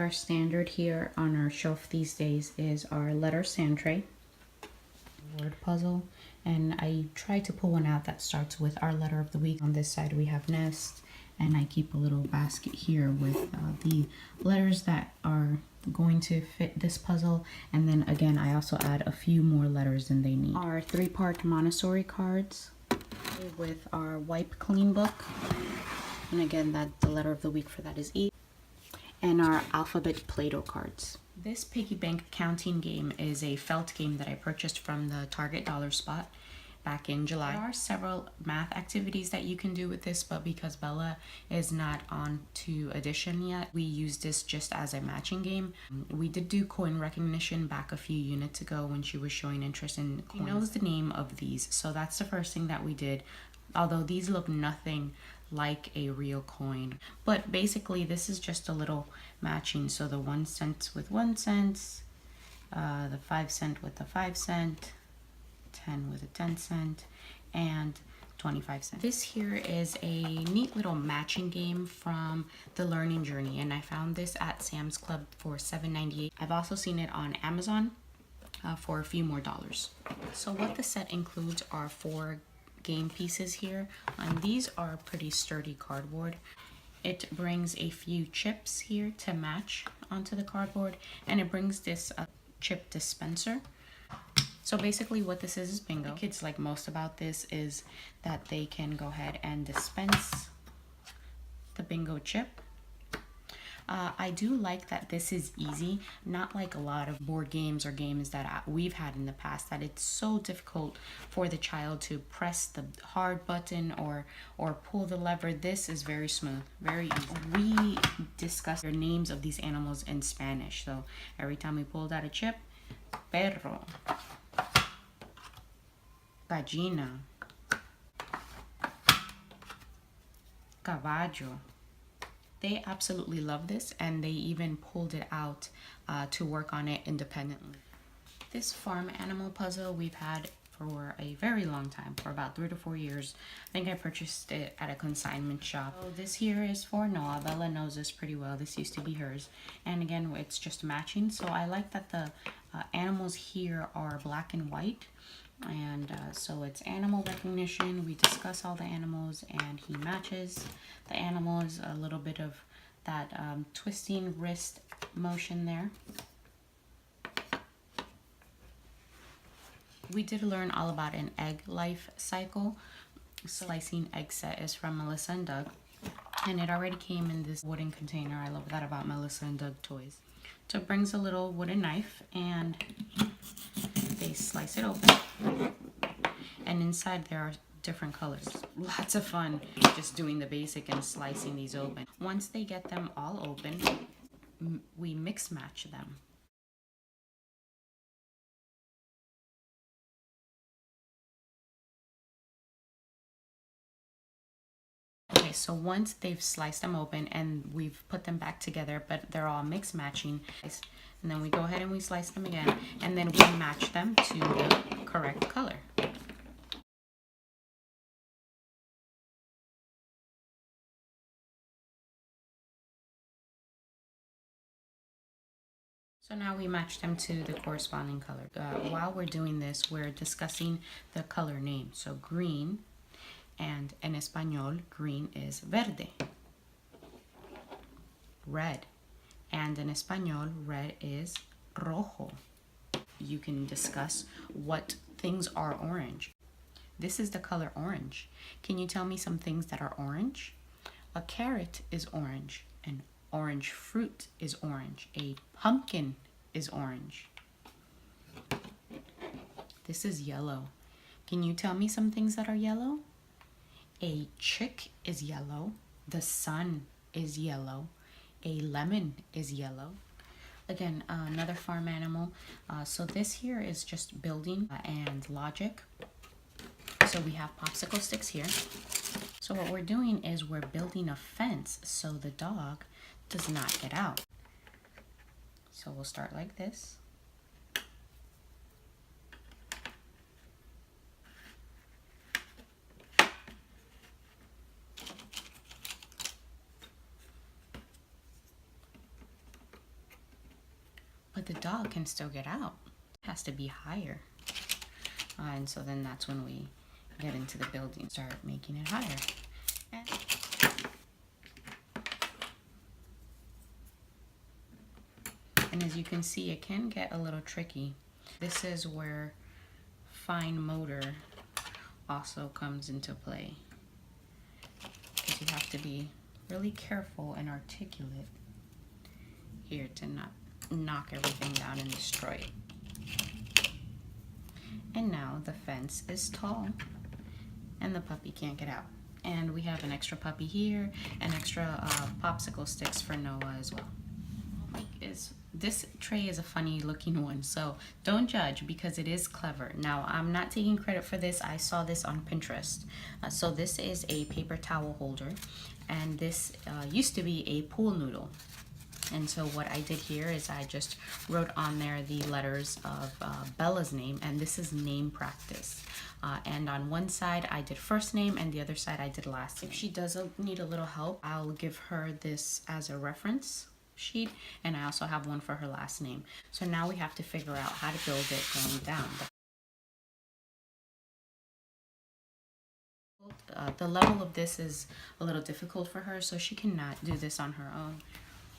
our standard here on our shelf these days is our letter sand tray, word puzzle, and I try to pull one out that starts with our letter of the week. On this side we have nest, and I keep a little basket here with the letters that are going to fit this puzzle, and then again I also add a few more letters than they need. Our 3-part Montessori cards with our wipe clean book, and again that the letter of the week for that is E, and our alphabet Play-Doh cards. This piggy bank counting game is a felt game that I purchased from the Target dollar spot back in July. There are several math activities that you can do with this, but because Bella is not on to addition yet, we use this just as a matching game. We did do coin recognition back a few units ago when she was showing interest in coins. She knows the name of these, so that's the first thing that we did, although these look nothing like a real coin. But basically this is just a little matching, so the 1 cent with 1 cent, the 5 cent with the 5 cent, 10 with a 10 cent, and 25 cents. This here is a neat little matching game from the Learning Journey, and I found this at Sam's Club for $7.98. I've also seen it on Amazon for a few more dollars. So what the set includes are 4 game pieces here, and these are pretty sturdy cardboard. It brings a few chips here to match onto the cardboard, and it brings this chip dispenser. So basically what this is bingo. The kids like most about this is that they can go ahead and dispense the bingo chip. I do like that this is easy, not like a lot of board games or games that we've had in the past, that it's so difficult for the child to press the hard button or pull the lever. This is very smooth, very easy. We discussed the names of these animals in Spanish, so every time we pulled out a chip, perro, gallina, caballo. They absolutely love this, and they even pulled it out to work on it independently. This farm animal puzzle we've had for a very long time, for about 3 to 4 years. I think I purchased it at a consignment shop. So this here is for Noah. Bella knows this pretty well. This used to be hers. And again, it's just matching. So I like that the animals here are black and white. And so it's animal recognition. We discuss all the animals and he matches the animals. A little bit of that twisting wrist motion there. We did learn all about an egg life cycle. Slicing egg set is from Melissa and Doug, and it already came in this wooden container. I love that about Melissa and Doug toys. So it brings a little wooden knife, and they slice it open, and inside there are different colors. Lots of fun just doing the basic and slicing these open. Once they get them all open, we mix match them. Okay, so once they've sliced them open and we've put them back together, but they're all mix matching, and then we go ahead and we slice them again, and then we match them to the correct color. So now we match them to the corresponding color. While we're doing this, we're discussing the color name. So green, and in Espanol, green is verde. Red, and in Espanol, red is rojo. You can discuss what things are orange. This is the color orange. Can you tell me some things that are orange? A carrot is orange. An orange fruit is orange. A pumpkin is orange. This is yellow. Can you tell me some things that are yellow? A chick is yellow. The sun is yellow. A lemon is yellow. Again, another farm animal. So this here is just building and logic. So we have popsicle sticks here. So what we're doing is we're building a fence so the dog does not get out. So we'll start like this. the dog can still get out. It has to be higher. And so then that's when we get into the building, start making it higher. And as you can see, it can get a little tricky. This is where fine motor also comes into play, because you have to be really careful and articulate here to not knock everything down and destroy it. And now the fence is tall and the puppy can't get out. And we have an extra puppy here and extra popsicle sticks for Noah as well. This tray is a funny looking one, so don't judge because it is clever. Now, I'm not taking credit for this. I saw this on Pinterest. So this is a paper towel holder, and this used to be a pool noodle. And so what I did here is I just wrote on there the letters of Bella's name, and this is name practice. And on one side I did first name and the other side I did last name. If she does need a little help, I'll give her this as a reference sheet, and I also have one for her last name. So now we have to figure out how to build it going down. The level of this is a little difficult for her, so she cannot do this on her own.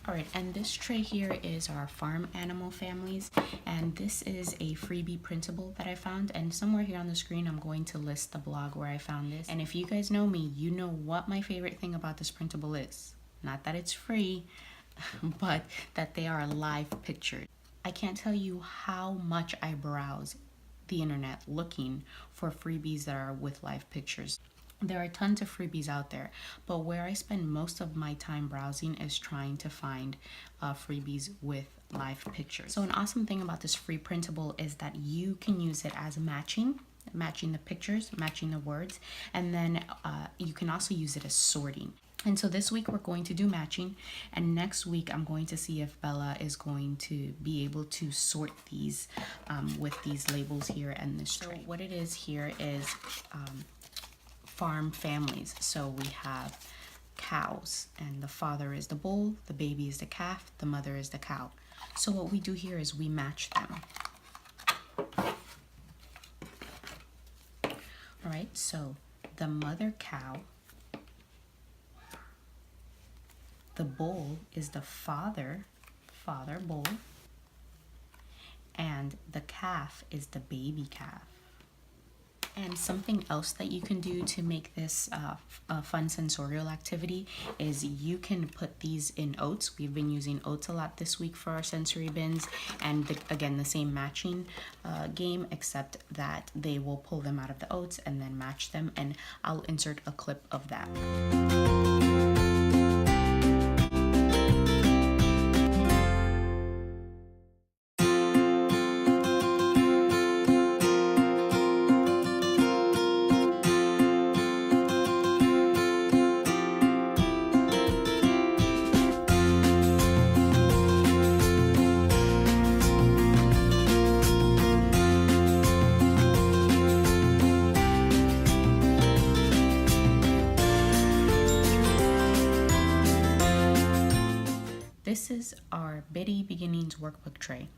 Alright, and this tray here is our farm animal families, and this is a freebie printable that I found, and somewhere here on the screen I'm going to list the blog where I found this. And if you guys know me, you know what my favorite thing about this printable is. Not that it's free, but that they are live pictures. I can't tell you how much I browse the internet looking for freebies that are with live pictures. There are tons of freebies out there, but where I spend most of my time browsing is trying to find freebies with live pictures. So an awesome thing about this free printable is that you can use it as matching the pictures, matching the words, and then you can also use it as sorting. And so this week we're going to do matching, and next week I'm going to see if Bella is going to be able to sort these with these labels here and this tray. So what it is here is farm families. So we have cows, and the father is the bull, the baby is the calf, the mother is the cow. So what we do here is we match them. All right, so the mother cow, the bull is the father bull, and the calf is the baby calf. And something else that you can do to make this a fun sensorial activity is you can put these in oats. We've been using oats a lot this week for our sensory bins, and again, the same matching game, except that they will pull them out of the oats and then match them, and I'll insert a clip of that. This is our Bitty Beginnings workbook tray,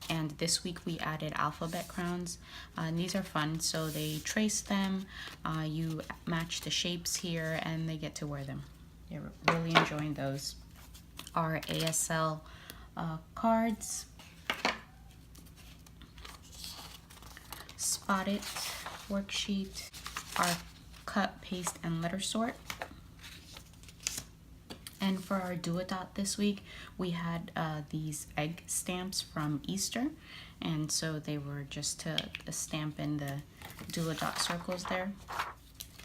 and this week we added alphabet crowns, and these are fun. So they trace them, you match the shapes here, and they get to wear them. They're really enjoying those. Our ASL cards, Spot It worksheet, our cut, paste, and letter sort. And for our Do-A-Dot this week, we had these egg stamps from Easter. And so they were just to stamp in the Do-A-Dot circles there.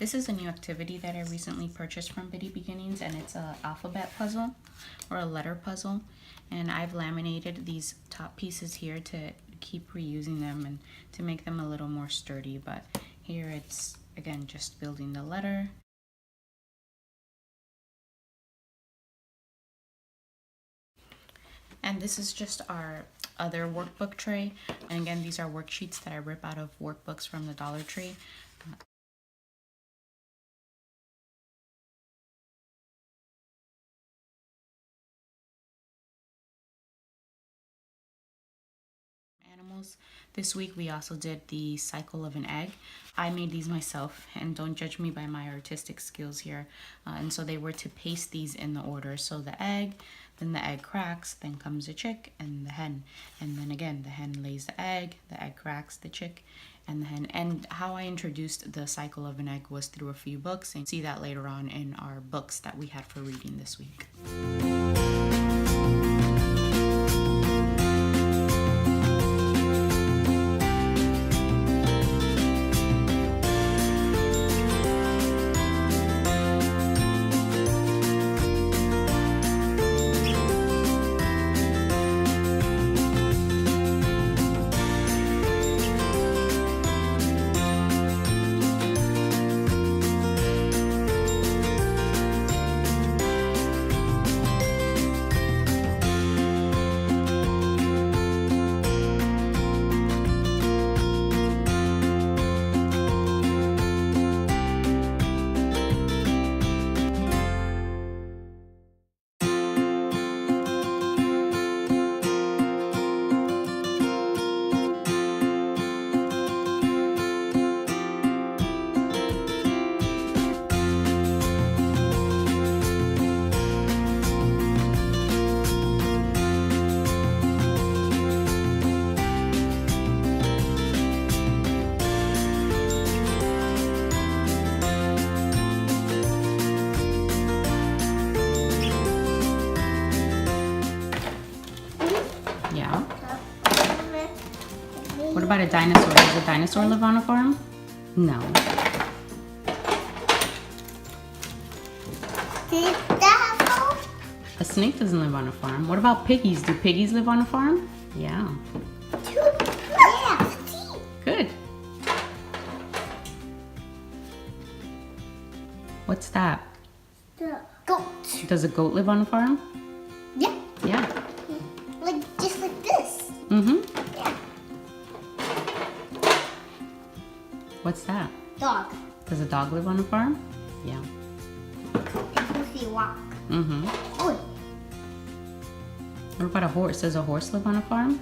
This is a new activity that I recently purchased from Bitty Beginnings, and it's an alphabet puzzle or a letter puzzle. And I've laminated these top pieces here to keep reusing them and to make them a little more sturdy. But here it's, again, just building the letter. And this is just our other workbook tray. And again, these are worksheets that I rip out of workbooks from the Dollar Tree. meals. This week we also did the cycle of an egg. I made these myself, and don't judge me by my artistic skills here. And so they were to paste these in the order. So the egg, then the egg cracks, then comes a chick and the hen. And then again, the hen lays the egg cracks, the chick, and the hen. And how I introduced the cycle of an egg was through a few books, and see that later on in our books that we had for reading this week. Yeah. What about a dinosaur? Does a dinosaur live on a farm? No. A snake doesn't live on a farm. What about piggies? Do piggies live on a farm? Yeah. Good. What's that? The goat. Does a goat live on a farm? Yeah. Yeah. Just like this. Mm-hmm. Yeah. What's that? Dog. Does a dog live on a farm? Yeah. If you walk. Mm-hmm. Oh. What about a horse? Does a horse live on a farm?